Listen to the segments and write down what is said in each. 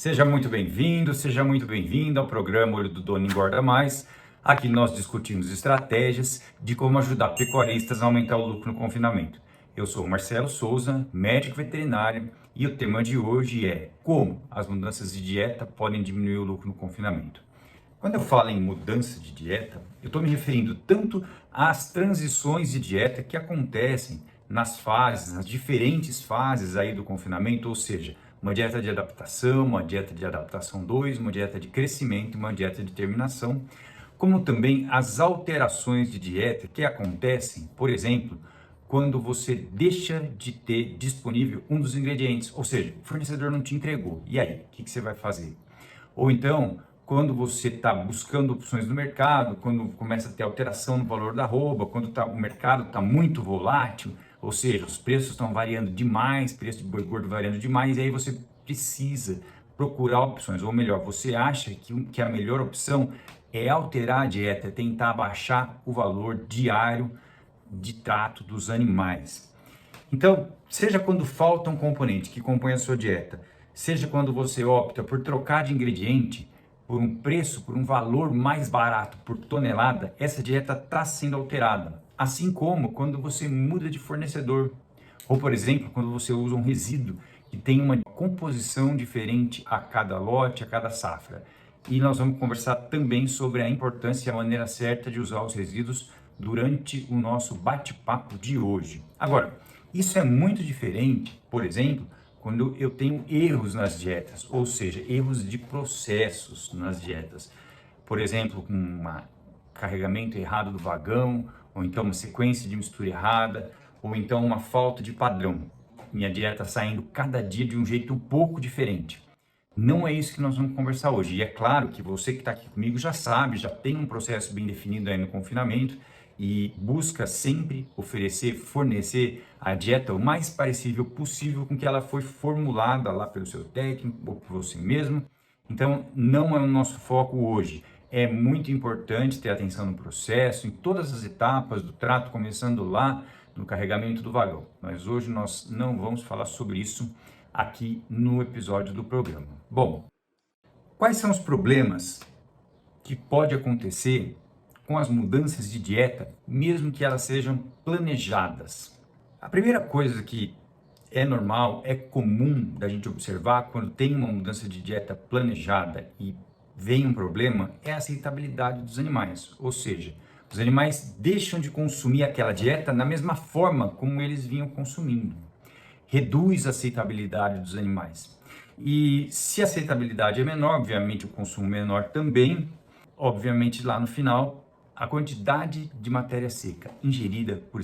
Seja muito bem-vindo, seja muito bem-vinda ao programa Olho do Dono Engorda Mais. Aqui nós discutimos estratégias de como ajudar pecuaristas a aumentar o lucro no confinamento. Eu sou o Marcelo Souza, médico veterinário, e o tema de hoje é como as mudanças de dieta podem diminuir o lucro no confinamento. Quando eu falo em mudança de dieta, eu estou me referindo tanto às transições de dieta que acontecem nas diferentes fases aí do confinamento, ou seja, uma dieta de adaptação, uma dieta de adaptação 2, uma dieta de crescimento e uma dieta de terminação, como também as alterações de dieta que acontecem, por exemplo, quando você deixa de ter disponível um dos ingredientes, ou seja, o fornecedor não te entregou. E aí, o que você vai fazer? Ou então, quando você está buscando opções no mercado, quando começa a ter alteração no valor da arroba, quando o mercado está muito volátil, ou seja, os preços estão variando demais, preço de boi gordo variando demais, e aí você precisa procurar opções, ou melhor, você acha que a melhor opção é alterar a dieta, é tentar abaixar o valor diário de trato dos animais. Então, seja quando falta um componente que compõe a sua dieta, seja quando você opta por trocar de ingrediente por um preço, por um valor mais barato por tonelada, essa dieta está sendo alterada. Assim como quando você muda de fornecedor, ou por exemplo, quando você usa um resíduo que tem uma composição diferente a cada lote, a cada safra. E nós vamos conversar também sobre a importância e a maneira certa de usar os resíduos durante o nosso bate-papo de hoje. Agora, isso é muito diferente, por exemplo, quando eu tenho erros nas dietas, ou seja, erros de processos nas dietas. Por exemplo, com um carregamento errado do vagão, ou então uma sequência de mistura errada, ou então uma falta de padrão. Minha dieta saindo cada dia de um jeito um pouco diferente. Não é isso que nós vamos conversar hoje. E é claro que você que está aqui comigo já sabe, já tem um processo bem definido aí no confinamento e busca sempre fornecer a dieta o mais parecível possível com que ela foi formulada lá pelo seu técnico ou por você mesmo. Então, não é o nosso foco hoje. É muito importante ter atenção no processo, em todas as etapas do trato, começando lá no carregamento do vagão. Mas hoje nós não vamos falar sobre isso aqui no episódio do programa. Bom, quais são os problemas que pode acontecer com as mudanças de dieta, mesmo que elas sejam planejadas? A primeira coisa que é normal, é comum da gente observar quando tem uma mudança de dieta planejada e vem um problema, é a aceitabilidade dos animais. Ou seja, os animais deixam de consumir aquela dieta da mesma forma como eles vinham consumindo. Reduz a aceitabilidade dos animais. E se a aceitabilidade é menor, obviamente o consumo menor também, obviamente lá no final a quantidade de matéria seca ingerida por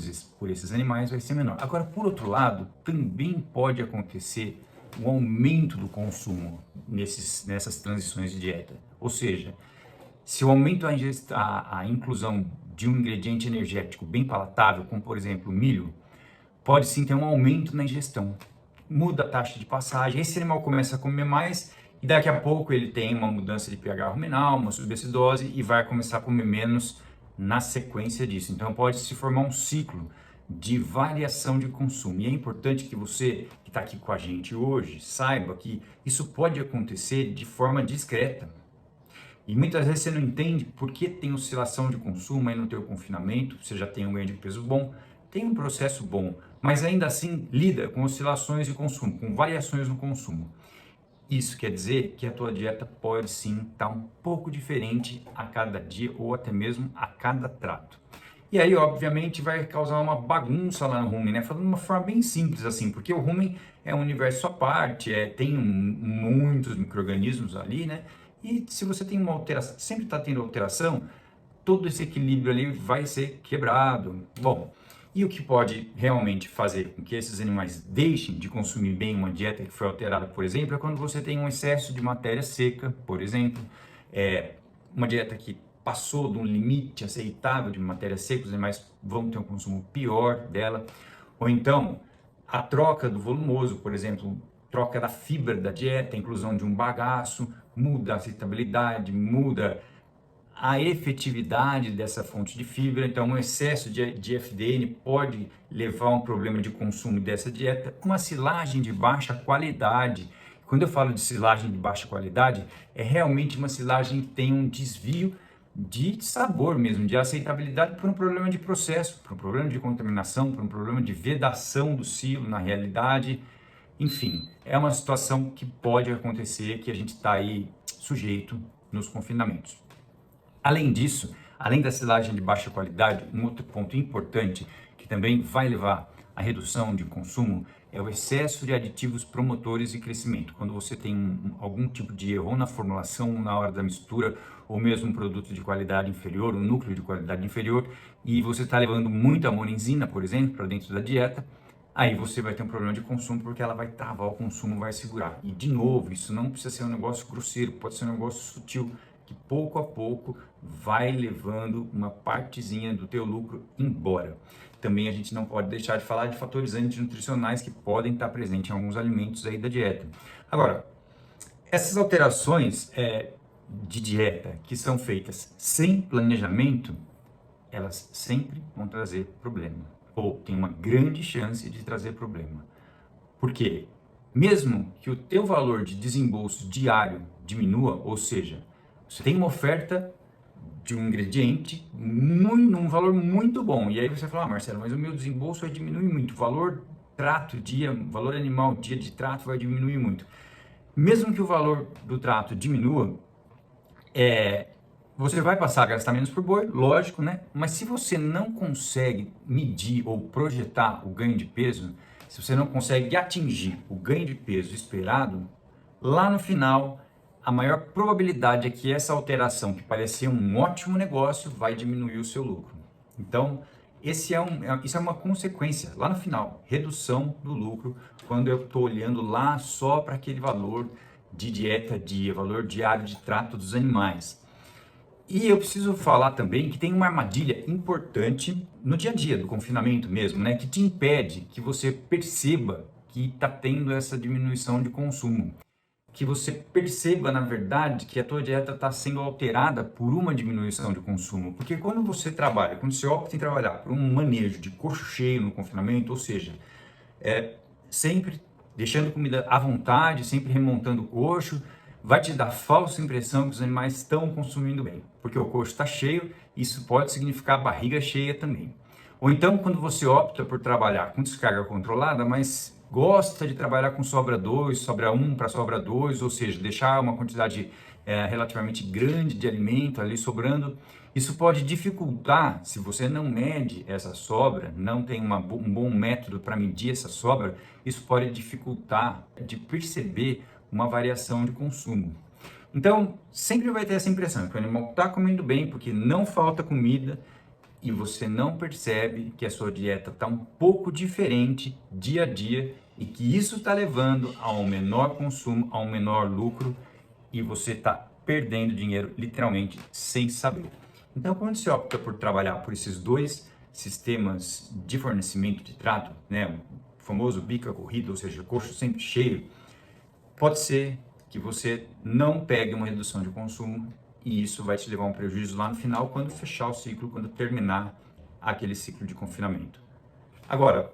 esses animais vai ser menor. Agora, por outro lado, também pode acontecer um aumento do consumo nessas transições de dieta. Ou seja, se eu aumento a inclusão de um ingrediente energético bem palatável, como por exemplo o milho, pode sim ter um aumento na ingestão. Muda a taxa de passagem, esse animal começa a comer mais e daqui a pouco ele tem uma mudança de pH ruminal, uma subacidose e vai começar a comer menos na sequência disso. Então pode se formar um ciclo de variação de consumo. E é importante que você que está aqui com a gente hoje saiba que isso pode acontecer de forma discreta. E muitas vezes você não entende por que tem oscilação de consumo aí no teu confinamento, você já tem um ganho de peso bom, tem um processo bom, mas ainda assim lida com oscilações de consumo, com variações no consumo. Isso quer dizer que a tua dieta pode sim estar um pouco diferente a cada dia ou até mesmo a cada trato. E aí, obviamente, vai causar uma bagunça lá no rumen, né? Falando de uma forma bem simples assim, porque o rumen é um universo à parte, tem muitos micro-organismos ali, né? E se você tem uma alteração, sempre está tendo alteração, todo esse equilíbrio ali vai ser quebrado. Bom, e o que pode realmente fazer com que esses animais deixem de consumir bem uma dieta que foi alterada, por exemplo, é quando você tem um excesso de matéria seca, por exemplo, uma dieta que passou de um limite aceitável de matéria seca, os animais vão ter um consumo pior dela, ou então a troca do volumoso, por exemplo, troca da fibra da dieta, a inclusão de um bagaço, muda a aceitabilidade, muda a efetividade dessa fonte de fibra. Então, um excesso de FDN pode levar a um problema de consumo dessa dieta, uma silagem de baixa qualidade. Quando eu falo de silagem de baixa qualidade, é realmente uma silagem que tem um desvio de sabor mesmo, de aceitabilidade por um problema de processo, por um problema de contaminação, por um problema de vedação do silo na realidade. Enfim, é uma situação que pode acontecer, que a gente está aí sujeito nos confinamentos. Além disso, além da silagem de baixa qualidade, um outro ponto importante que também vai levar à redução de consumo é o excesso de aditivos promotores de crescimento. Quando você tem algum tipo de erro na formulação, na hora da mistura, ou mesmo um produto de qualidade inferior, um núcleo de qualidade inferior, e você está levando muita amonenzina, por exemplo, para dentro da dieta, aí você vai ter um problema de consumo porque ela vai travar o consumo, vai segurar. E de novo, isso não precisa ser um negócio grosseiro, pode ser um negócio sutil, que pouco a pouco vai levando uma partezinha do teu lucro embora. Também a gente não pode deixar de falar de fatores antinutricionais que podem estar presentes em alguns alimentos aí da dieta. Agora, essas alterações de dieta que são feitas sem planejamento, elas sempre vão trazer problema, ou tem uma grande chance de trazer problema. Por quê? Mesmo que o teu valor de desembolso diário diminua, ou seja, você tem uma oferta de um ingrediente num valor muito bom, e aí você fala, Marcelo, mas o meu desembolso vai diminuir muito, o valor trato, valor animal, dia de trato vai diminuir muito. Mesmo que o valor do trato diminua, você vai passar a gastar menos por boi, lógico, né? Mas se você não consegue medir ou projetar o ganho de peso, se você não consegue atingir o ganho de peso esperado, lá no final, a maior probabilidade é que essa alteração, que parecia um ótimo negócio, vai diminuir o seu lucro. Então, isso é uma consequência, lá no final, redução do lucro, quando eu estou olhando lá só para aquele valor de dieta dia, valor diário de trato dos animais. E eu preciso falar também que tem uma armadilha importante no dia a dia do confinamento mesmo, né? Que te impede que você perceba que está tendo essa diminuição de consumo. Que você perceba, na verdade, que a tua dieta está sendo alterada por uma diminuição de consumo. Porque quando você trabalha, quando você opta em trabalhar por um manejo de coxo cheio no confinamento, ou seja, sempre deixando comida à vontade, sempre remontando o coxo, vai te dar falsa impressão que os animais estão consumindo bem, porque o coxo está cheio, isso pode significar barriga cheia também. Ou então, quando você opta por trabalhar com descarga controlada, mas gosta de trabalhar com sobra 2, sobra 1 para sobra 2, ou seja, deixar uma quantidade relativamente grande de alimento ali sobrando, isso pode dificultar, se você não mede essa sobra, não tem um bom método para medir essa sobra, isso pode dificultar de perceber uma variação de consumo. Então, sempre vai ter essa impressão que o animal está comendo bem porque não falta comida e você não percebe que a sua dieta está um pouco diferente dia a dia e que isso está levando a um menor consumo, a um menor lucro e você está perdendo dinheiro literalmente sem saber. Então, quando você opta por trabalhar por esses dois sistemas de fornecimento de trato, né, o famoso bica corrida, ou seja, coxo sempre cheio, pode ser que você não pegue uma redução de consumo e isso vai te levar a um prejuízo lá no final, quando fechar o ciclo, quando terminar aquele ciclo de confinamento. Agora,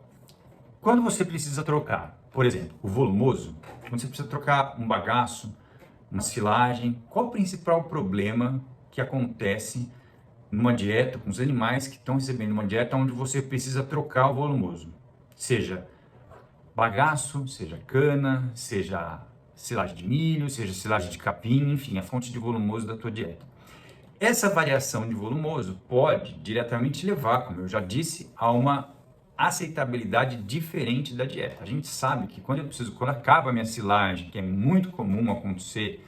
quando você precisa trocar, por exemplo, o volumoso, quando você precisa trocar um bagaço, uma silagem, qual o principal problema que acontece numa dieta com os animais que estão recebendo uma dieta onde você precisa trocar o volumoso? Seja bagaço, seja cana, seja silagem de milho, seja silagem de capim, enfim, a fonte de volumoso da tua dieta. Essa variação de volumoso pode diretamente levar, como eu já disse, a uma aceitabilidade diferente da dieta. A gente sabe que quando acaba a minha silagem, que é muito comum acontecer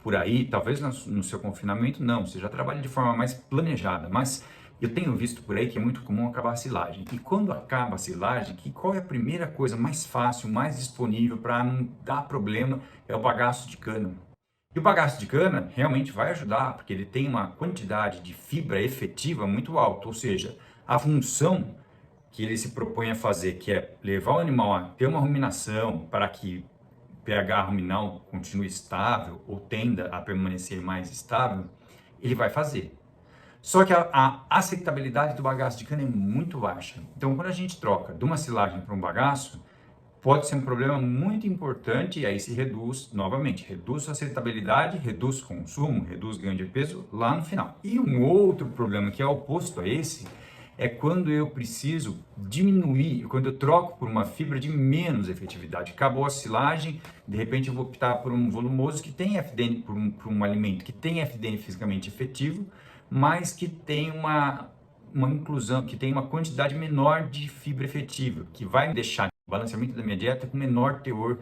por aí, talvez no seu confinamento não, você já trabalha de forma mais planejada, mas eu tenho visto por aí que é muito comum acabar a silagem. E quando acaba a silagem, qual é a primeira coisa mais fácil, mais disponível para não dar problema? É o bagaço de cana. E o bagaço de cana realmente vai ajudar, porque ele tem uma quantidade de fibra efetiva muito alta, ou seja, a função que ele se propõe a fazer, que é levar o animal a ter uma ruminação para que o pH ruminal continue estável ou tenda a permanecer mais estável, ele vai fazer. Só que a aceitabilidade do bagaço de cana é muito baixa. Então, quando a gente troca de uma silagem para um bagaço, pode ser um problema muito importante e aí se reduz novamente, reduz a aceitabilidade, reduz consumo, reduz ganho de peso lá no final. E um outro problema que é oposto a esse é quando eu preciso diminuir, quando eu troco por uma fibra de menos efetividade. Acabou a silagem, de repente eu vou optar por um volumoso que tem FDN, por um alimento que tem FDN fisicamente efetivo, mas que tem uma inclusão, que tem uma quantidade menor de fibra efetiva, que vai me deixar o balanceamento da minha dieta com menor teor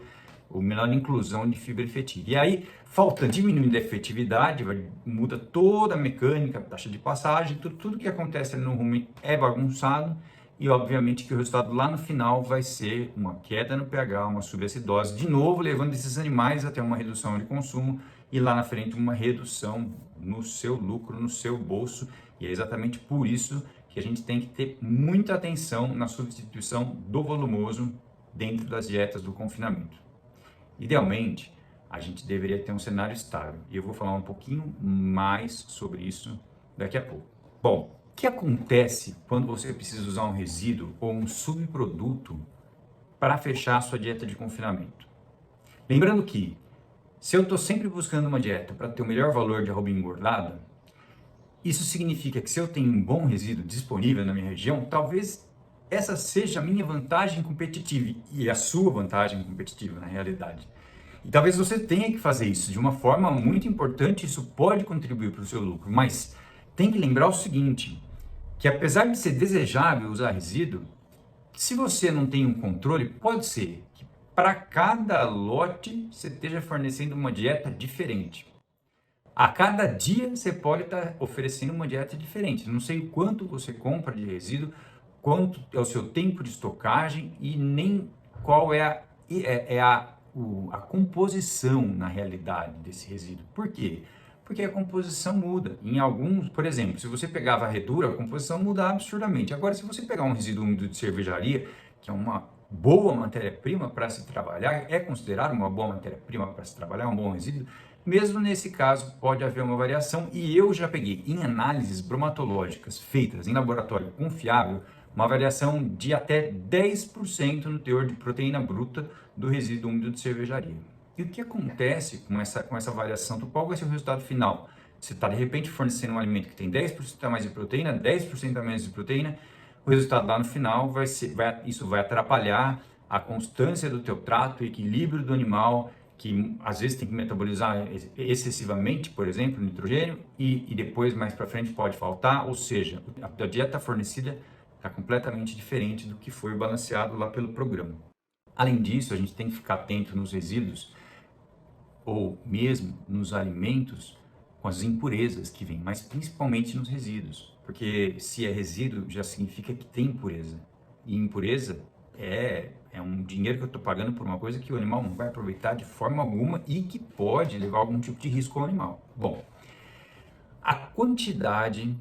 ou menor inclusão de fibra efetiva. E aí, falta diminuindo a efetividade, muda toda a mecânica, taxa de passagem, tudo que acontece ali no rumen é bagunçado e obviamente que o resultado lá no final vai ser uma queda no pH, uma subacidose, de novo levando esses animais até uma redução de consumo e lá na frente uma redução no seu lucro, no seu bolso. E é exatamente por isso que a gente tem que ter muita atenção na substituição do volumoso dentro das dietas do confinamento. Idealmente, a gente deveria ter um cenário estável, e eu vou falar um pouquinho mais sobre isso daqui a pouco. Bom, o que acontece quando você precisa usar um resíduo ou um subproduto para fechar a sua dieta de confinamento? Lembrando que, se eu estou sempre buscando uma dieta para ter o melhor valor de arroba engordada, isso significa que se eu tenho um bom resíduo disponível na minha região, talvez essa seja a minha vantagem competitiva e a sua vantagem competitiva na realidade. E talvez você tenha que fazer isso de uma forma muito importante, isso pode contribuir para o seu lucro, mas tem que lembrar o seguinte, que apesar de ser desejável usar resíduo, se você não tem um controle, pode ser que para cada lote você esteja fornecendo uma dieta diferente. A cada dia você pode estar oferecendo uma dieta diferente. Não sei o quanto você compra de resíduo, quanto é o seu tempo de estocagem e nem qual é a composição na realidade desse resíduo. Por quê? Porque a composição muda. Em alguns, por exemplo, se você pegar a varredura, a composição muda absurdamente. Agora, se você pegar um resíduo úmido de cervejaria, que é uma boa matéria-prima para se trabalhar, é considerado uma boa matéria-prima para se trabalhar, um bom resíduo, mesmo nesse caso pode haver uma variação e eu já peguei em análises bromatológicas feitas em laboratório confiável uma variação de até 10% no teor de proteína bruta do resíduo úmido de cervejaria. E o que acontece com essa variação? Qual vai ser o resultado final? Você está de repente fornecendo um alimento que tem 10% a mais de proteína, 10% a menos de proteína, o resultado lá no final isso vai atrapalhar a constância do teu trato, o equilíbrio do animal, que às vezes tem que metabolizar excessivamente, por exemplo, nitrogênio, e depois, mais para frente, pode faltar, ou seja, a dieta fornecida está completamente diferente do que foi balanceado lá pelo programa. Além disso, a gente tem que ficar atento nos resíduos, ou mesmo nos alimentos, com as impurezas que vêm, mas principalmente nos resíduos, porque se é resíduo, já significa que tem impureza, e impureza é um dinheiro que eu estou pagando por uma coisa que o animal não vai aproveitar de forma alguma e que pode levar algum tipo de risco ao animal. Bom, a quantidade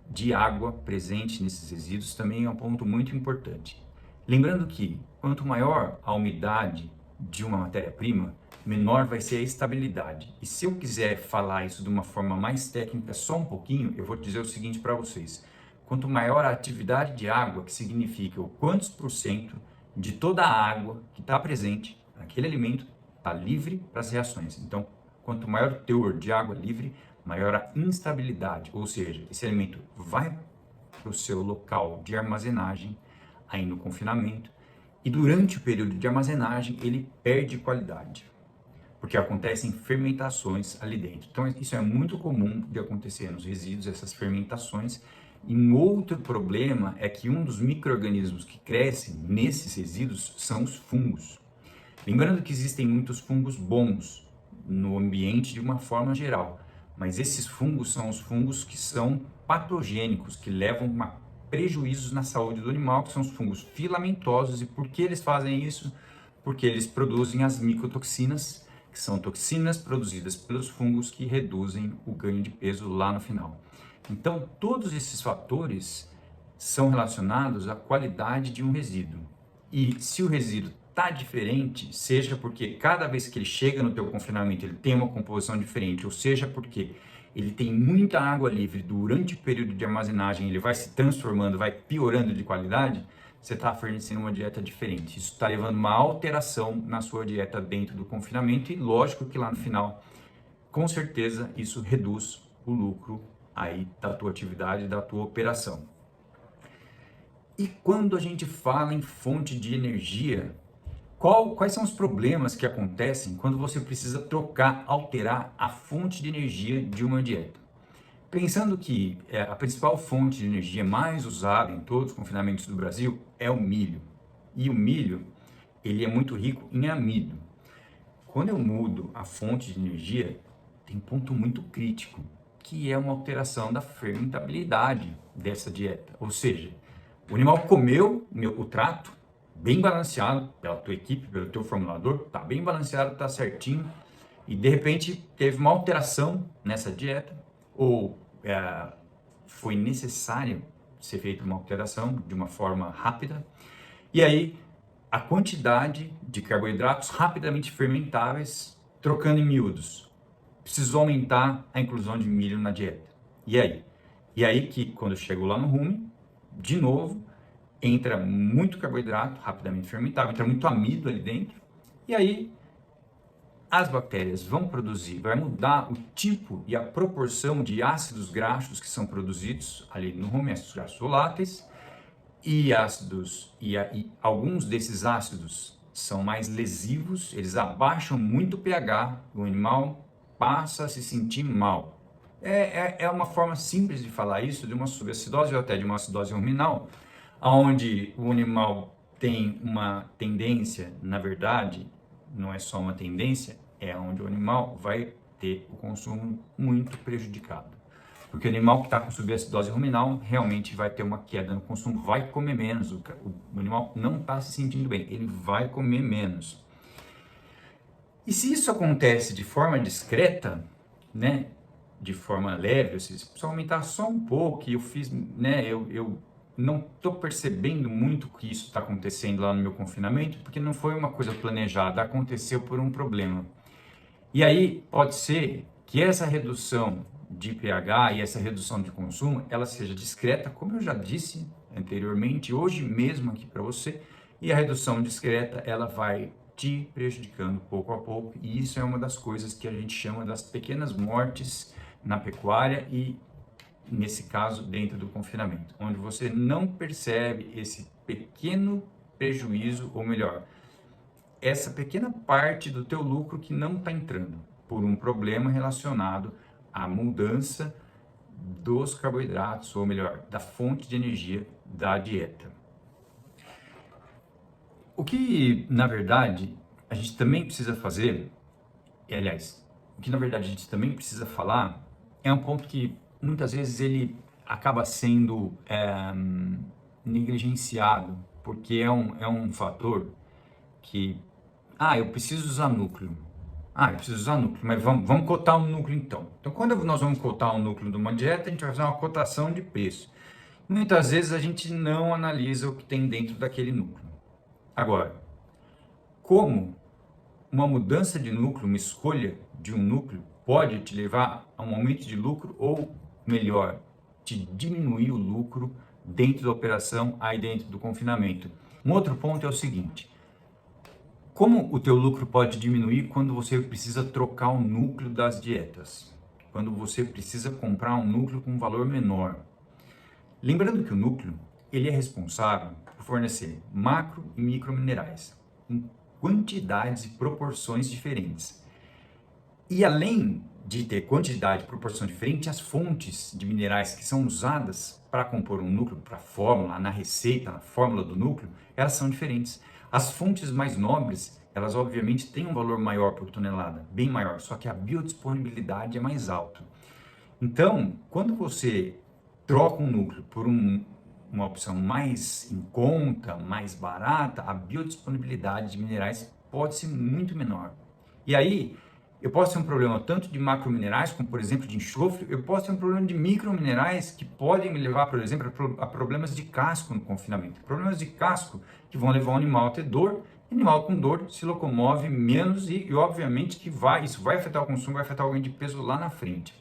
de água presente nesses resíduos também é um ponto muito importante. Lembrando que quanto maior a umidade de uma matéria-prima, menor vai ser a estabilidade. E se eu quiser falar isso de uma forma mais técnica, só um pouquinho, eu vou dizer o seguinte para vocês. Quanto maior a atividade de água, que significa o quantos por cento de toda a água que está presente naquele alimento está livre para as reações. Então, quanto maior o teor de água livre, maior a instabilidade, ou seja, esse alimento vai para o seu local de armazenagem, aí no confinamento, e durante o período de armazenagem ele perde qualidade, porque acontecem fermentações ali dentro. Então, isso é muito comum de acontecer nos resíduos, essas fermentações. E um outro problema é que um dos micro-organismos que crescem nesses resíduos são os fungos. Lembrando que existem muitos fungos bons no ambiente de uma forma geral, mas esses fungos são os fungos que são patogênicos, que levam a prejuízos na saúde do animal, que são os fungos filamentosos. E por que eles fazem isso? Porque eles produzem as micotoxinas, que são toxinas produzidas pelos fungos que reduzem o ganho de peso lá no final. Então, todos esses fatores são relacionados à qualidade de um resíduo. E se o resíduo está diferente, seja porque cada vez que ele chega no teu confinamento ele tem uma composição diferente, ou seja porque ele tem muita água livre durante o período de armazenagem, ele vai se transformando, vai piorando de qualidade, você está fornecendo uma dieta diferente. Isso está levando uma alteração na sua dieta dentro do confinamento e lógico que lá no final, com certeza, isso reduz o lucro aí da tua atividade, da tua operação. E quando a gente fala em fonte de energia, quais são os problemas que acontecem quando você precisa trocar, alterar a fonte de energia de uma dieta? Pensando que a principal fonte de energia mais usada em todos os confinamentos do Brasil é o milho. E o milho, ele é muito rico em amido. Quando eu mudo a fonte de energia, tem um ponto muito crítico, que é uma alteração da fermentabilidade dessa dieta. Ou seja, o animal comeu o trato, bem balanceado pela tua equipe, pelo teu formulador, tá bem balanceado, tá certinho, e de repente teve uma alteração nessa dieta, ou foi necessário ser feita uma alteração de uma forma rápida, e aí a quantidade de carboidratos rapidamente fermentáveis, trocando em miúdos, precisou aumentar a inclusão de milho na dieta. E aí? E aí que quando chegou lá no rumo, de novo, entra muito carboidrato rapidamente fermentável, entra muito amido ali dentro, e aí as bactérias vão produzir, vai mudar o tipo e a proporção de ácidos graxos que são produzidos ali no rumen, ácidos graxos voláteis, e alguns desses ácidos são mais lesivos, eles abaixam muito o pH, o animal passa a se sentir mal. É uma forma simples de falar isso, de uma subacidose ou até de uma acidose ruminal, onde o animal tem uma tendência, na verdade, não é só uma tendência, é onde o animal vai ter o consumo muito prejudicado. Porque o animal que está com subacidose ruminal realmente vai ter uma queda no consumo, vai comer menos, o animal não está se sentindo bem, ele vai comer menos. E se isso acontece de forma discreta, né, de forma leve, se precisa aumentar só um pouco, e eu fiz, né, eu não estou percebendo muito que isso está acontecendo lá no meu confinamento, porque não foi uma coisa planejada, aconteceu por um problema. E aí pode ser que essa redução de pH e essa redução de consumo, ela seja discreta, como eu já disse anteriormente, hoje mesmo aqui para você, e a redução discreta, ela vai te prejudicando pouco a pouco, e isso é uma das coisas que a gente chama das pequenas mortes na pecuária e, nesse caso, dentro do confinamento, onde você não percebe esse pequeno prejuízo, ou melhor, essa pequena parte do teu lucro que não está entrando por um problema relacionado à mudança dos carboidratos, ou melhor, da fonte de energia da dieta. O que, na verdade, a gente também precisa fazer, o que na verdade a gente também precisa falar, é um ponto que muitas vezes ele acaba sendo negligenciado, porque é um fator que, eu preciso usar núcleo. Eu preciso usar núcleo, mas vamos cotar um núcleo então. Então, quando nós vamos cotar um núcleo de uma dieta, a gente vai fazer uma cotação de preço. Muitas vezes a gente não analisa o que tem dentro daquele núcleo. Agora, como uma mudança de núcleo, uma escolha de um núcleo, pode te levar a um aumento de lucro ou, melhor, te diminuir o lucro dentro da operação, aí dentro do confinamento. Um outro ponto é o seguinte: como o teu lucro pode diminuir quando você precisa trocar o núcleo das dietas? Quando você precisa comprar um núcleo com um valor menor. Lembrando que o núcleo, ele é responsável por fornecer macro e micro minerais em quantidades e proporções diferentes. E além de ter quantidade e proporção diferente, as fontes de minerais que são usadas para compor um núcleo, para a fórmula, na receita, na fórmula do núcleo, elas são diferentes. As fontes mais nobres, elas obviamente têm um valor maior por tonelada, bem maior, só que a biodisponibilidade é mais alta. Então, quando você troca um núcleo por uma opção mais em conta, mais barata, a biodisponibilidade de minerais pode ser muito menor. E aí, eu posso ter um problema tanto de macrominerais, como por exemplo de enxofre, eu posso ter um problema de microminerais que podem me levar, por exemplo, a problemas de casco no confinamento. Problemas de casco que vão levar o animal a ter dor, e o animal com dor se locomove menos e obviamente que isso vai afetar o consumo, vai afetar o ganho de peso lá na frente.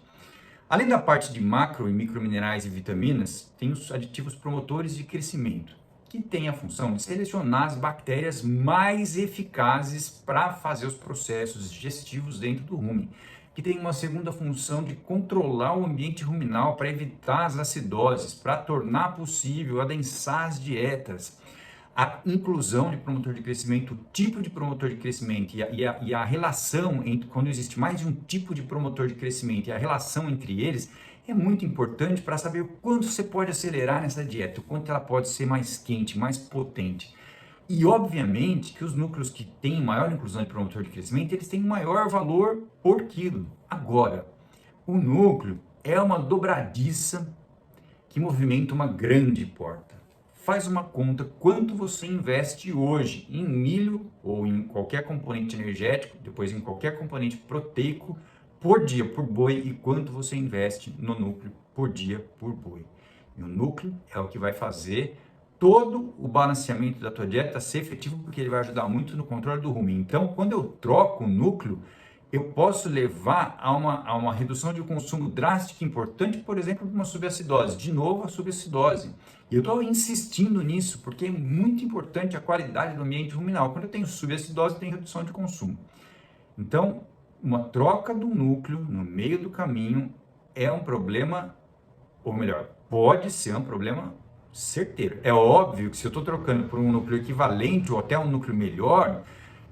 Além da parte de macro e microminerais e vitaminas, tem os aditivos promotores de crescimento, que tem a função de selecionar as bactérias mais eficazes para fazer os processos digestivos dentro do rumen, que tem uma segunda função de controlar o ambiente ruminal para evitar as acidoses, para tornar possível adensar as dietas, a inclusão de promotor de crescimento, o tipo de promotor de crescimento e a relação entre, quando existe mais de um tipo de promotor de crescimento e a relação entre eles, é muito importante para saber o quanto você pode acelerar nessa dieta, o quanto ela pode ser mais quente, mais potente. E obviamente que os núcleos que têm maior inclusão de promotor de crescimento, eles têm maior valor por quilo. Agora, o núcleo é uma dobradiça que movimenta uma grande porta. Faz uma conta quanto você investe hoje em milho ou em qualquer componente energético, depois em qualquer componente proteico por dia por boi e quanto você investe no núcleo por dia por boi. E o núcleo é o que vai fazer todo o balanceamento da tua dieta ser efetivo, porque ele vai ajudar muito no controle do rumen. Então, quando eu troco o núcleo, eu posso levar a uma redução de consumo drástica importante, por exemplo, uma subacidose. De novo, a subacidose. E eu estou insistindo nisso, porque é muito importante a qualidade do ambiente ruminal. Quando eu tenho subacidose, tem redução de consumo. Então, uma troca do núcleo no meio do caminho é um problema, ou melhor, pode ser um problema certeiro. É óbvio que se eu estou trocando por um núcleo equivalente ou até um núcleo melhor,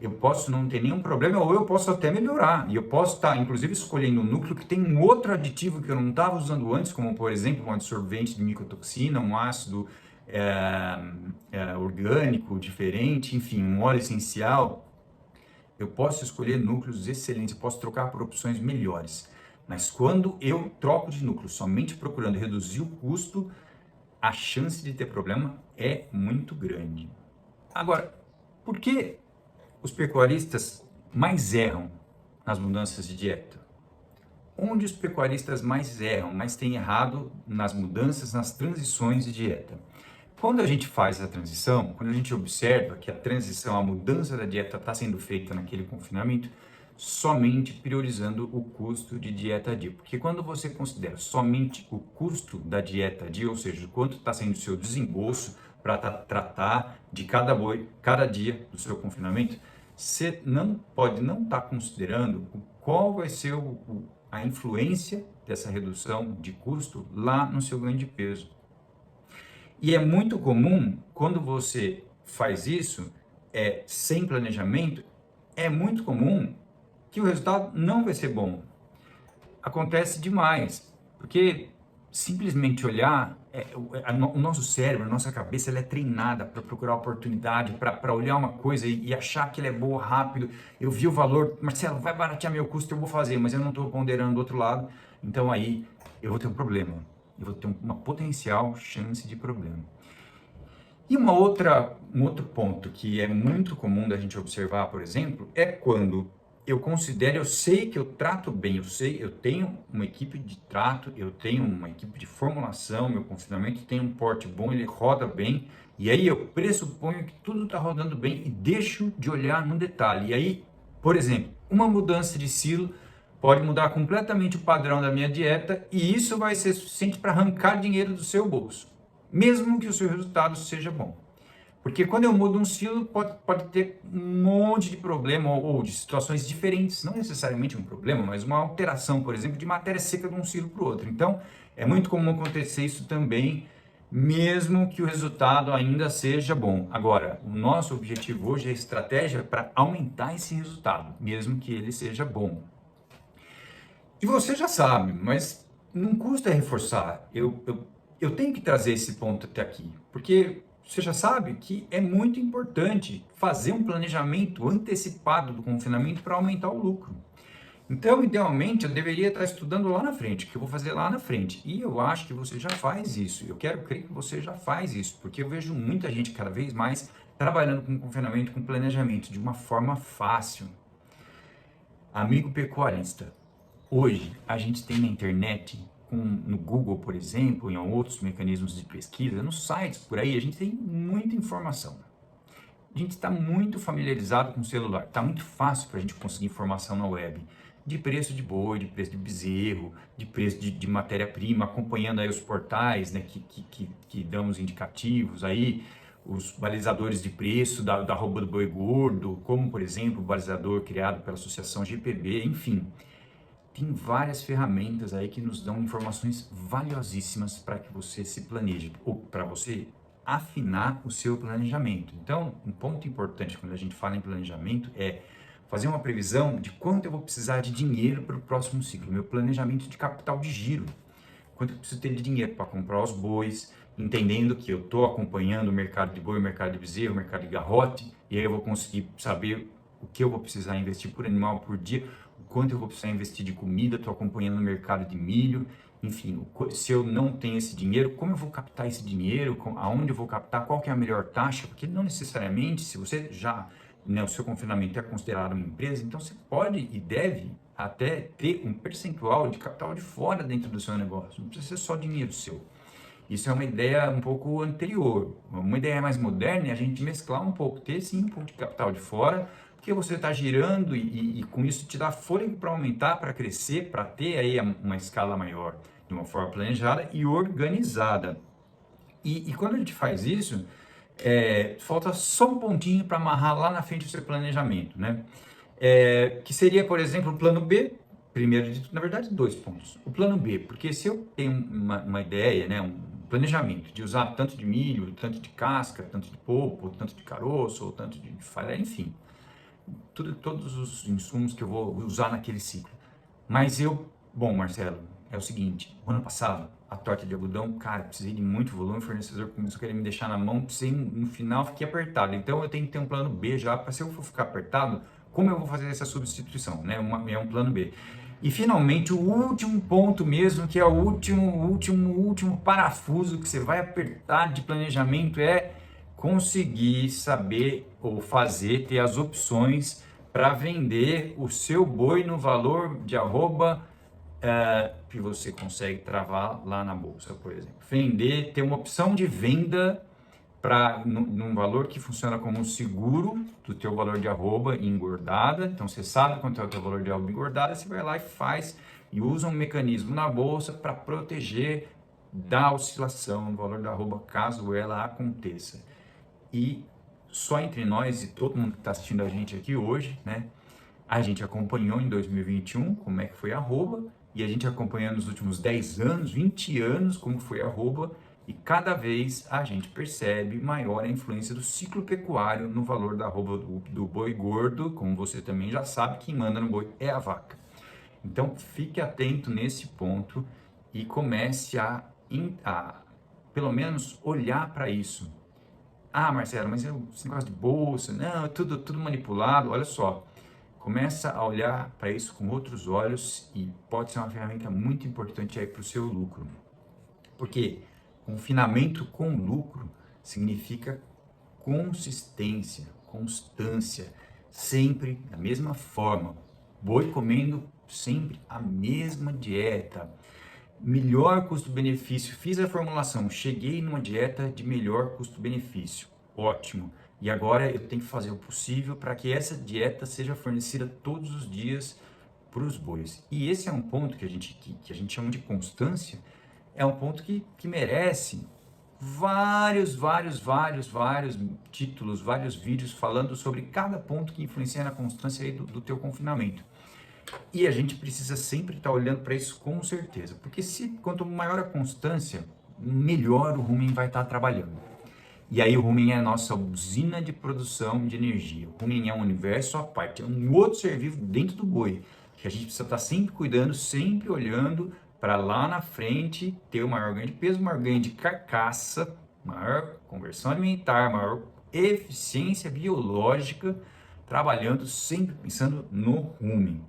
eu posso não ter nenhum problema, ou eu posso até melhorar. E eu posso estar, inclusive, escolhendo um núcleo que tem um outro aditivo que eu não estava usando antes, como, por exemplo, um absorvente de micotoxina, um ácido orgânico diferente, enfim, um óleo essencial. Eu posso escolher núcleos excelentes, eu posso trocar por opções melhores. Mas quando eu troco de núcleo somente procurando reduzir o custo, a chance de ter problema é muito grande. Agora, por que os pecuaristas mais erram nas mudanças de dieta? Onde os pecuaristas mais erram, mais têm errado nas mudanças, nas transições de dieta? Quando a gente faz a transição, quando a gente observa que a transição, a mudança da dieta está sendo feita naquele confinamento, somente priorizando o custo de dieta dia. Porque quando você considera somente o custo da dieta dia, ou seja, quanto está sendo o seu desembolso para tratar de cada boi, cada dia do seu confinamento, você não pode não estar considerando qual vai ser a influência dessa redução de custo lá no seu ganho de peso. E é muito comum, quando você faz isso sem planejamento, é muito comum que o resultado não vai ser bom. Acontece demais, porque simplesmente olhar, o nosso cérebro, a nossa cabeça, ela é treinada para procurar oportunidade, para olhar uma coisa e achar que ela é boa rápido. Eu vi o valor, Marcelo, vai baratear meu custo, eu vou fazer, mas eu não estou ponderando do outro lado, então aí eu vou ter um problema, eu vou ter uma potencial chance de problema. E um outro ponto que é muito comum da gente observar, por exemplo, é quando eu sei que eu trato bem, eu tenho uma equipe de trato, eu tenho uma equipe de formulação, meu confinamento tem um porte bom, ele roda bem, e aí eu pressuponho que tudo está rodando bem e deixo de olhar no detalhe. E aí, por exemplo, uma mudança de silo pode mudar completamente o padrão da minha dieta e isso vai ser suficiente para arrancar dinheiro do seu bolso, mesmo que o seu resultado seja bom. Porque quando eu mudo um silo, pode ter um monte de problema ou de situações diferentes, não necessariamente um problema, mas uma alteração, por exemplo, de matéria seca de um silo para o outro. Então, é muito comum acontecer isso também, mesmo que o resultado ainda seja bom. Agora, o nosso objetivo hoje é estratégia para aumentar esse resultado, mesmo que ele seja bom. E você já sabe, mas não custa reforçar. Eu tenho que trazer esse ponto até aqui, porque você já sabe que é muito importante fazer um planejamento antecipado do confinamento para aumentar o lucro. Então, idealmente, eu deveria estar estudando lá na frente, o que eu vou fazer lá na frente. E eu acho que você já faz isso. Eu quero crer que você já faz isso, porque eu vejo muita gente cada vez mais trabalhando com confinamento, com planejamento, de uma forma fácil. Amigo pecuarista, hoje a gente tem na internet, no Google, por exemplo, em outros mecanismos de pesquisa, nos sites por aí, a gente tem muita informação. A gente está muito familiarizado com o celular, está muito fácil para a gente conseguir informação na web, de preço de boi, de preço de bezerro, de preço de matéria-prima, acompanhando aí os portais, né, que dão os indicativos aí, os balizadores de preço da arroba do boi gordo, como, por exemplo, o balizador criado pela Associação GPB, enfim. Tem várias ferramentas aí que nos dão informações valiosíssimas para que você se planeje, ou para você afinar o seu planejamento. Então, um ponto importante quando a gente fala em planejamento é fazer uma previsão de quanto eu vou precisar de dinheiro para o próximo ciclo, meu planejamento de capital de giro. Quanto eu preciso ter de dinheiro para comprar os bois, entendendo que eu estou acompanhando o mercado de boi, o mercado de bezerro, o mercado de garrote, e aí eu vou conseguir saber o que eu vou precisar investir por animal por dia, o quanto eu vou precisar investir de comida, estou acompanhando o mercado de milho, enfim, se eu não tenho esse dinheiro, como eu vou captar esse dinheiro, aonde eu vou captar, qual que é a melhor taxa, porque não necessariamente, se você já, o seu confinamento é considerado uma empresa, então você pode e deve até ter um percentual de capital de fora dentro do seu negócio, não precisa ser só dinheiro seu. Isso é uma ideia um pouco anterior. Uma ideia mais moderna é a gente mesclar um pouco, ter sim um pouco de capital de fora, porque você está girando e com isso te dá fôlego para aumentar, para crescer, para ter aí uma escala maior, de uma forma planejada e organizada. E quando a gente faz isso, falta só um pontinho para amarrar lá na frente o seu planejamento, né? Que seria, por exemplo, o plano B. Primeiro de tudo, na verdade, 2 pontos. O plano B, porque se eu tenho uma ideia, né, um planejamento de usar tanto de milho, tanto de casca, tanto de polpa, tanto de caroço, ou tanto de farelo, enfim, todos os insumos que eu vou usar naquele ciclo. Mas bom, Marcelo, é o seguinte, o ano passado, a torta de algodão, cara, precisei de muito volume, o fornecedor começou a querer me deixar na mão, precisei, no final fiquei apertado. Então eu tenho que ter um plano B já, para se eu for ficar apertado, como eu vou fazer essa substituição, né? É um plano B. E finalmente o último ponto mesmo, que é o último parafuso que você vai apertar de planejamento é conseguir saber ou fazer, ter as opções para vender o seu boi no valor de arroba que você consegue travar lá na bolsa, por exemplo. Vender, ter uma opção de venda num valor que funciona como um seguro do teu valor de arroba engordada. Então você sabe quanto é o teu valor de arroba engordada, você vai lá e faz e usa um mecanismo na bolsa para proteger da oscilação no valor da arroba caso ela aconteça. E só entre nós e todo mundo que está assistindo a gente aqui hoje, né? A gente acompanhou em 2021 como é que foi a arroba e a gente acompanhou nos últimos 10 anos, 20 anos como foi a arroba. E cada vez a gente percebe maior a influência do ciclo pecuário no valor da arroba do boi gordo. Como você também já sabe, quem manda no boi é a vaca. Então fique atento nesse ponto e comece a pelo menos olhar para isso. Ah, Marcelo, mas esse negócio de bolsa, não, é tudo manipulado. Olha só, começa a olhar para isso com outros olhos e pode ser uma ferramenta muito importante aí para o seu lucro. Porque confinamento com lucro significa consistência, constância, sempre da mesma forma. Boi comendo sempre a mesma dieta. Melhor custo-benefício. Fiz a formulação, cheguei numa dieta de melhor custo-benefício. Ótimo. E agora eu tenho que fazer o possível para que essa dieta seja fornecida todos os dias para os bois. E esse é um ponto que a gente chama de constância. É um ponto que merece vários títulos, vários vídeos falando sobre cada ponto que influencia na constância aí do teu confinamento. E a gente precisa sempre estar olhando para isso com certeza, porque quanto maior a constância, melhor o rumen vai estar trabalhando. E aí o rumen é a nossa usina de produção de energia. O rumen é um universo à parte, é um outro ser vivo dentro do boi, que a gente precisa estar sempre cuidando, sempre olhando para lá na frente ter o maior ganho de peso, maior ganho de carcaça, maior conversão alimentar, maior eficiência biológica, trabalhando sempre pensando no rumen.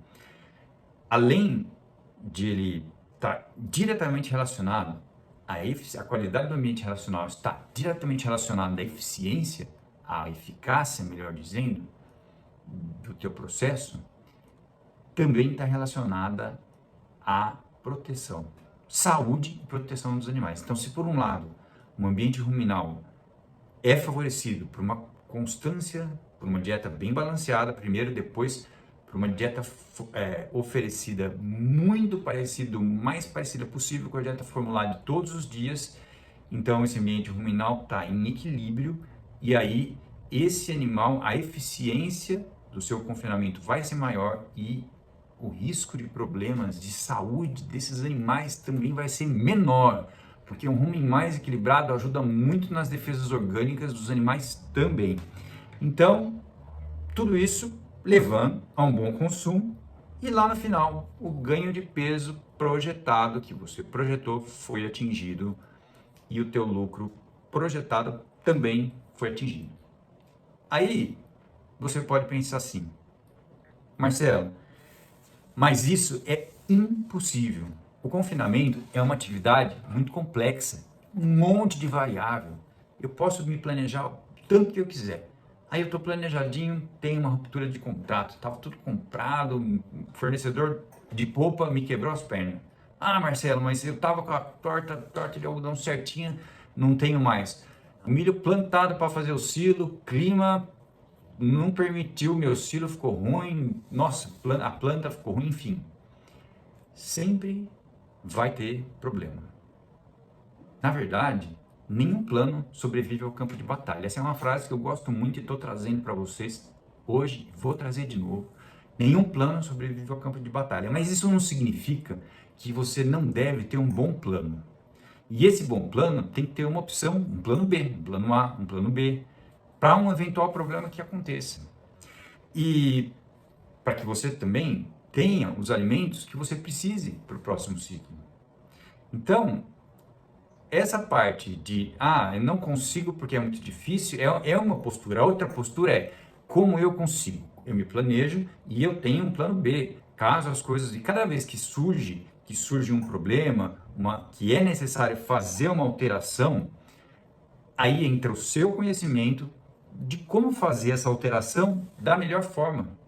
Além de ele estar diretamente relacionado a qualidade do ambiente relacional está diretamente relacionada à eficiência, à eficácia, melhor dizendo, do teu processo, também está relacionada à proteção, saúde e proteção dos animais. Então, se por um lado, o ambiente ruminal é favorecido por uma constância, por uma dieta bem balanceada, primeiro, depois por uma dieta oferecida muito parecida, o mais parecida possível com a dieta formulada de todos os dias, então esse ambiente ruminal está em equilíbrio, e aí esse animal, a eficiência do seu confinamento vai ser maior e o risco de problemas de saúde desses animais também vai ser menor, porque um rumen mais equilibrado ajuda muito nas defesas orgânicas dos animais também. Então, tudo isso levando a um bom consumo e lá no final, o ganho de peso projetado que você projetou foi atingido e o teu lucro projetado também foi atingido. Aí, você pode pensar assim, Marcelo, mas isso é impossível. O confinamento é uma atividade muito complexa, um monte de variável. Eu posso me planejar o tanto que eu quiser. Aí eu estou planejadinho, tem uma ruptura de contrato, estava tudo comprado, o fornecedor de polpa me quebrou as pernas. Ah, Marcelo, mas eu estava com a torta de algodão certinha, não tenho mais. O milho plantado para fazer o silo, clima não permitiu, meu silo ficou ruim, nossa, a planta ficou ruim, enfim. Sempre vai ter problema. Na verdade, nenhum plano sobrevive ao campo de batalha. Essa é uma frase que eu gosto muito e estou trazendo para vocês hoje, vou trazer de novo. Nenhum plano sobrevive ao campo de batalha, mas isso não significa que você não deve ter um bom plano. E esse bom plano tem que ter uma opção, um plano B, um plano A, um plano B, para um eventual problema que aconteça. E para que você também tenha os alimentos que você precise para o próximo ciclo. Então, essa parte de, eu não consigo porque é muito difícil, é uma postura. A outra postura é, como eu consigo? Eu me planejo e eu tenho um plano B. Caso as coisas, e cada vez que surge um problema, que é necessário fazer uma alteração, aí entra o seu conhecimento de como fazer essa alteração da melhor forma.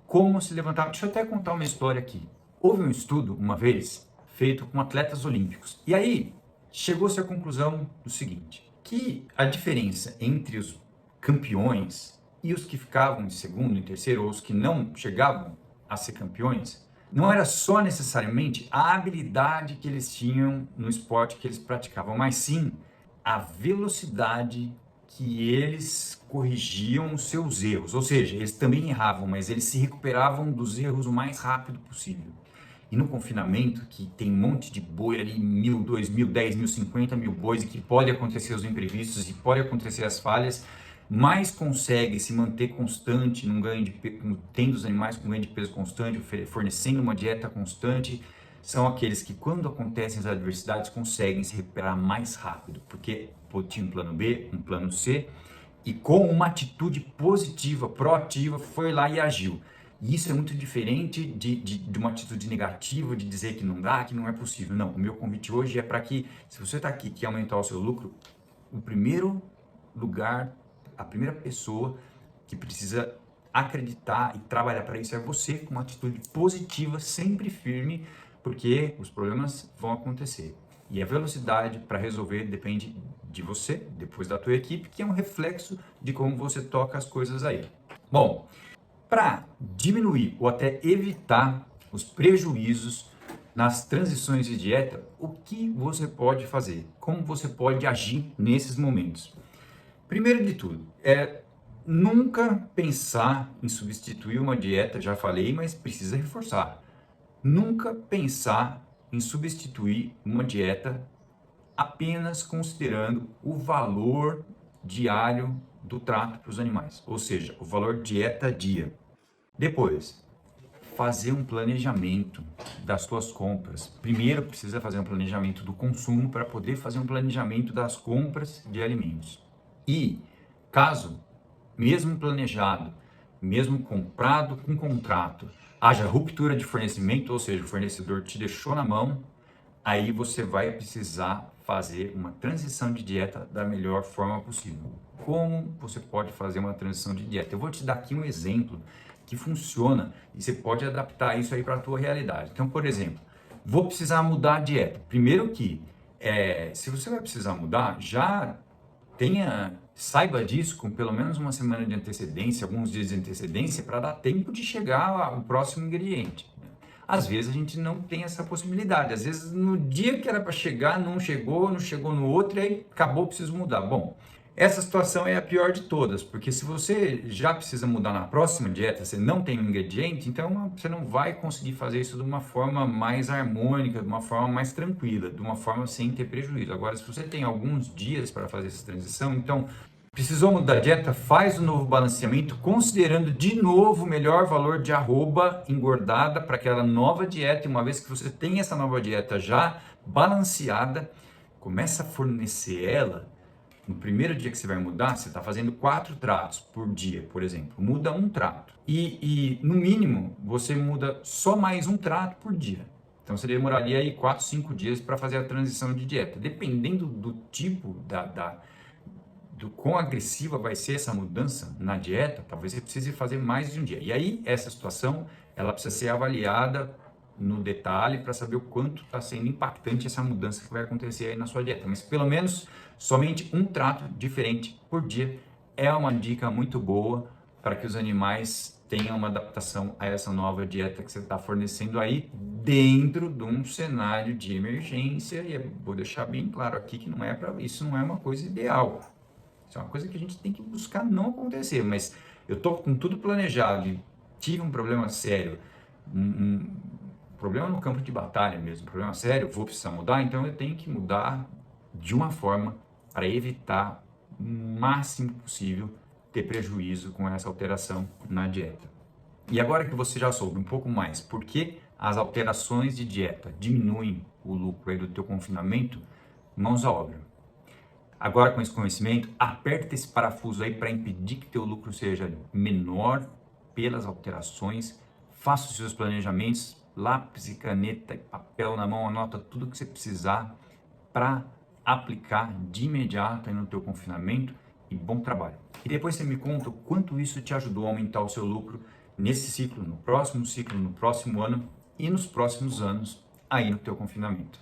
Como se levantar. Deixa eu até contar uma história aqui. Houve um estudo, uma vez, feito com atletas olímpicos. E aí, chegou-se à conclusão do seguinte, que a diferença entre os campeões e os que ficavam em segundo, em terceiro, ou os que não chegavam a ser campeões, não era só necessariamente a habilidade que eles tinham no esporte que eles praticavam, mas sim a velocidade que eles corrigiam os seus erros. Ou seja, eles também erravam, mas eles se recuperavam dos erros o mais rápido possível. E no confinamento, que tem um monte de boi ali, 1.000, 2.000, 10.000, 50.000 bois, e que pode acontecer os imprevistos e pode acontecer as falhas, mais consegue se manter constante, num ganho de, tendo os animais com ganho de peso constante, fornecendo uma dieta constante, são aqueles que, quando acontecem as adversidades, conseguem se recuperar mais rápido, porque tinha um plano B, um plano C, e com uma atitude positiva, proativa, foi lá e agiu. E isso é muito diferente de uma atitude negativa, de dizer que não dá, que não é possível. Não, o meu convite hoje é para que, se você está aqui e quer aumentar o seu lucro, o primeiro lugar, a primeira pessoa que precisa acreditar e trabalhar para isso é você, com uma atitude positiva, sempre firme, porque os problemas vão acontecer. E a velocidade para resolver depende de você, depois da tua equipe, que é um reflexo de como você toca as coisas aí. Bom, para diminuir ou até evitar os prejuízos nas transições de dieta, o que você pode fazer? Como você pode agir nesses momentos? Primeiro de tudo, nunca pensar em substituir uma dieta, já falei, mas precisa reforçar. Nunca pensar em substituir uma dieta apenas considerando o valor diário do trato para os animais, ou seja, o valor dieta dia. Depois, fazer um planejamento das suas compras. Primeiro, precisa fazer um planejamento do consumo para poder fazer um planejamento das compras de alimentos. E, caso, mesmo planejado, mesmo comprado com contrato, haja ruptura de fornecimento, ou seja, o fornecedor te deixou na mão, aí você vai precisar fazer uma transição de dieta da melhor forma possível. Como você pode fazer uma transição de dieta? Eu vou te dar aqui um exemplo que funciona e você pode adaptar isso aí para a tua realidade. Então, por exemplo, vou precisar mudar a dieta. Primeiro que, se você vai precisar mudar, já saiba disso com pelo menos uma semana de antecedência, alguns dias de antecedência, para dar tempo de chegar ao próximo ingrediente. Às vezes a gente não tem essa possibilidade, às vezes no dia que era para chegar não chegou no outro e aí acabou, preciso mudar. Bom, Essa situação é a pior de todas, porque se você já precisa mudar na próxima dieta, você não tem um ingrediente, então você não vai conseguir fazer isso de uma forma mais harmônica, de uma forma mais tranquila, de uma forma sem ter prejuízo. Agora, se você tem alguns dias para fazer essa transição, então precisou mudar a dieta, faz o novo balanceamento, considerando de novo o melhor valor de arroba engordada para aquela nova dieta, e uma vez que você tem essa nova dieta já balanceada, começa a fornecer ela. No primeiro dia que você vai mudar, você está fazendo 4 tratos por dia, por exemplo. Muda um trato. No mínimo, você muda só mais um trato por dia. Então, você demoraria aí 4, 5 dias para fazer a transição de dieta. Dependendo do tipo, do quão agressiva vai ser essa mudança na dieta, talvez você precise fazer mais de um dia. E aí, essa situação, ela precisa ser avaliada no detalhe para saber o quanto está sendo impactante essa mudança que vai acontecer aí na sua dieta. Mas pelo menos somente um trato diferente por dia é uma dica muito boa para que os animais tenham uma adaptação a essa nova dieta que você está fornecendo aí dentro de um cenário de emergência. E vou deixar bem claro aqui que isso não é uma coisa ideal. Isso é uma coisa que a gente tem que buscar não acontecer, mas eu estou com tudo planejado e tive um problema sério, problema no campo de batalha mesmo, problema sério, vou precisar mudar, então eu tenho que mudar de uma forma para evitar o máximo possível ter prejuízo com essa alteração na dieta. E agora que você já soube um pouco mais por que as alterações de dieta diminuem o lucro aí do teu confinamento, mãos à obra. Agora com esse conhecimento, aperta esse parafuso aí para impedir que teu lucro seja menor pelas alterações, faça os seus planejamentos, lápis e caneta e papel na mão, anota tudo que você precisar para aplicar de imediato aí no teu confinamento e bom trabalho. E depois você me conta o quanto isso te ajudou a aumentar o seu lucro nesse ciclo, no próximo ano e nos próximos anos aí no teu confinamento.